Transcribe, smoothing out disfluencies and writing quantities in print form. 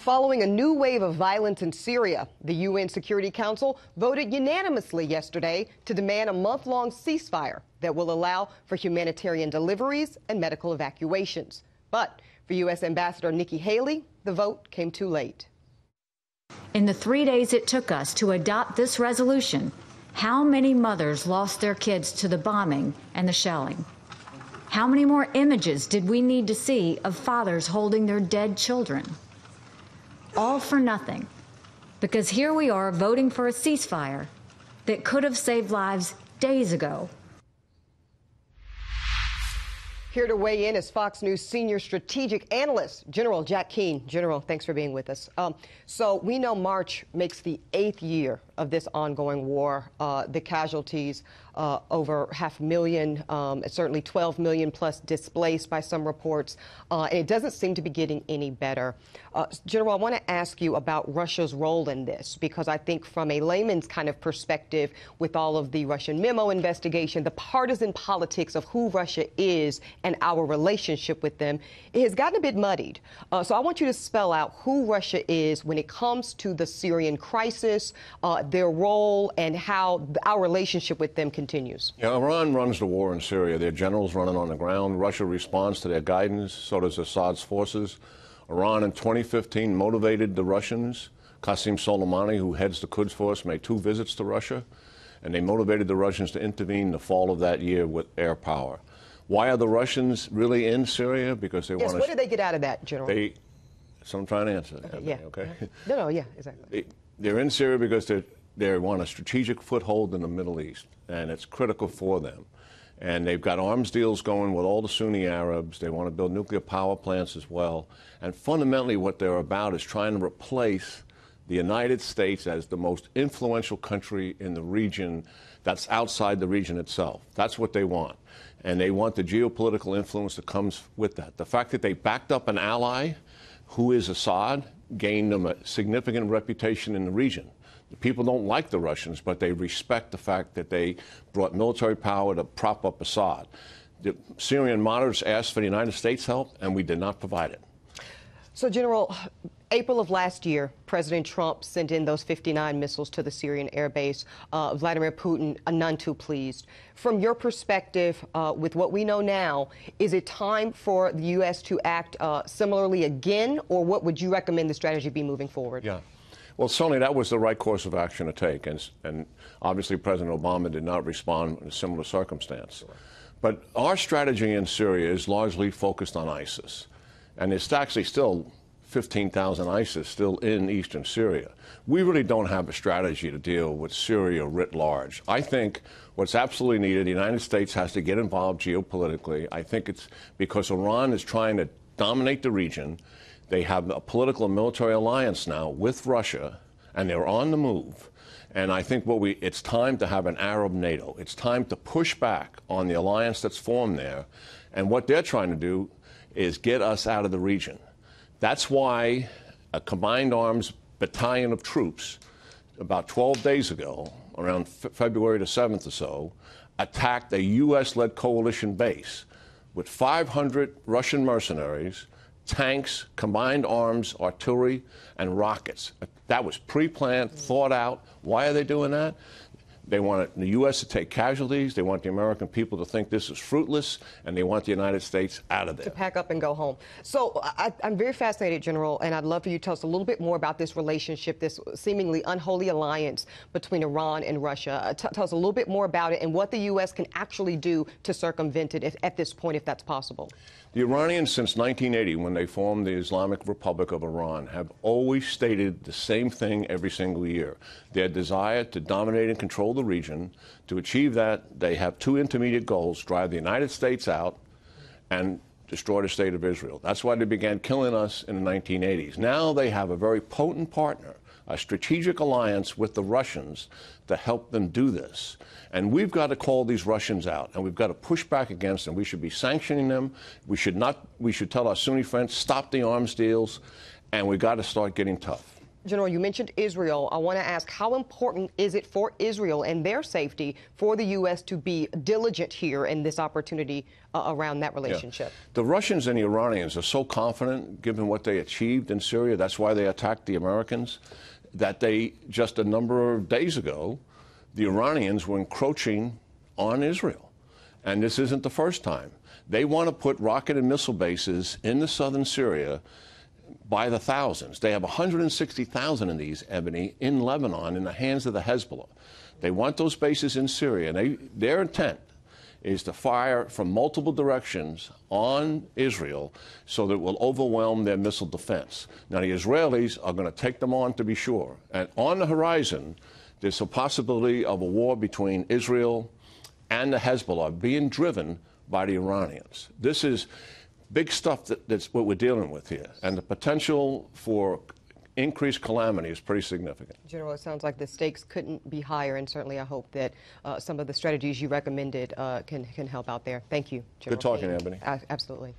Following a new wave of violence in Syria, the UN Security Council voted unanimously yesterday to demand a month-long ceasefire that will allow for humanitarian deliveries and medical evacuations. But for U.S. Ambassador Nikki Haley, the vote came too late. In the 3 days it took us to adopt this resolution, how many mothers lost their kids to the bombing and the shelling? How many more images did we need to see of fathers holding their dead children? All for nothing, because here we are voting for a ceasefire that could have saved lives days ago. Here to weigh in is Fox News senior strategic analyst, General Jack Keane. General, thanks for being with us. So we know March makes the 8th year of this ongoing war. The casualties, over 500,000, certainly 12 million plus displaced by some reports. And it doesn't seem to be getting any better. General, I want to ask you about Russia's role in this, because I think from a layman's kind of perspective, with all of the Russian memo investigation, the partisan politics of who Russia is and our relationship with them, it has gotten a bit muddied. So I want you to spell out who Russia is when it comes to the Syrian crisis, their role, and how our relationship with them continues. Yeah, Iran runs the war in Syria. Their generals run it on the ground. Russia responds to their guidance. So does Assad's forces. Iran in 2015 motivated the Russians. Qasem Soleimani, who heads the Quds Force, made 2 visits to Russia, and they motivated the Russians to intervene the fall of that year with air power. Why are the Russians really in Syria? Because they want to... Yes, what did they get out of that, General? So I'm trying to answer that. Okay, yeah. Okay? No, yeah, exactly. They're in Syria because they want a strategic foothold in the Middle East, and it's critical for them. And they've got arms deals going with all the Sunni Arabs. They want to build nuclear power plants as well. And fundamentally what they're about is trying to replace the United States as the most influential country in the region that's outside the region itself. That's what they want. And they want the geopolitical influence that comes with that. The fact that they backed up an ally who is Assad gained them a significant reputation in the region. The people don't like the Russians, but they respect the fact that they brought military power to prop up Assad. The Syrian moderates asked for the United States' help, and we did not provide it. So, General, April of last year, President Trump sent in those 59 missiles to the Syrian air base. Vladimir Putin, none too pleased. From your perspective, with what we know now, is it time for the U.S. to act similarly again, or what would you recommend the strategy be moving forward? Yeah. Well, certainly that was the right course of action to take, and obviously President Obama did not respond in a similar circumstance. Sure. But our strategy in Syria is largely focused on ISIS, and it's actually still 15,000 ISIS still in eastern Syria. We really don't have a strategy to deal with Syria writ large. I think what's absolutely needed, the United States has to get involved geopolitically. I think it's because Iran is trying to dominate the region. They have a political and military alliance now with Russia, and they're on the move. And I think it's time to have an Arab NATO. It's time to push back on the alliance that's formed there. And what they're trying to do is get us out of the region. That's why a combined arms battalion of troops, about 12 days ago, around February the 7th or so, attacked a U.S.-led coalition base with 500 Russian mercenaries, tanks, combined arms, artillery, and rockets. That was pre-planned, thought out. Why are they doing that? They want the U.S. to take casualties. They want the American people to think this is fruitless, and they want the United States out of there. To pack up and go home. So I'm very fascinated, General, and I'd love for you to tell us a little bit more about this relationship, this seemingly unholy alliance between Iran and Russia. Tell us a little bit more about it and what the U.S. can actually do to circumvent it at this point, if that's possible. The Iranians, since 1980, when they formed the Islamic Republic of Iran, have always stated the same thing every single year. Their desire to dominate and control the region. To achieve that, they have 2 intermediate goals: drive the United States out and destroy the state of Israel. That's why they began killing us in the 1980s. Now they have a very potent partner, a strategic alliance with the Russians to help them do this. And we've got to call these Russians out, and we've got to push back against them. We should be sanctioning them. We should tell our Sunni friends, stop the arms deals, and we've got to start getting tough. General, you mentioned Israel. I want to ask, how important is it for Israel and their safety for the U.S. to be diligent here in this opportunity around that relationship? Yeah. The Russians and the Iranians are so confident, given what they achieved in Syria, that's why they attacked the Americans, that they, just a number of days ago, the Iranians were encroaching on Israel. And this isn't the first time. They want to put rocket and missile bases in the southern Syria by the thousands. They have 160,000 of these, Ebony, in Lebanon in the hands of the Hezbollah. They want those bases in Syria, and their intent is to fire from multiple directions on Israel so that it will overwhelm their missile defense. Now, the Israelis are going to take them on, to be sure. And on the horizon, there's a possibility of a war between Israel and the Hezbollah being driven by the Iranians. This is big stuff that's what we're dealing with here, and the potential for increased calamity is pretty significant. General, it sounds like the stakes couldn't be higher, and certainly I hope that some of the strategies you recommended can help out there. Thank you, General. Good talking, Keane. Ebony. Absolutely.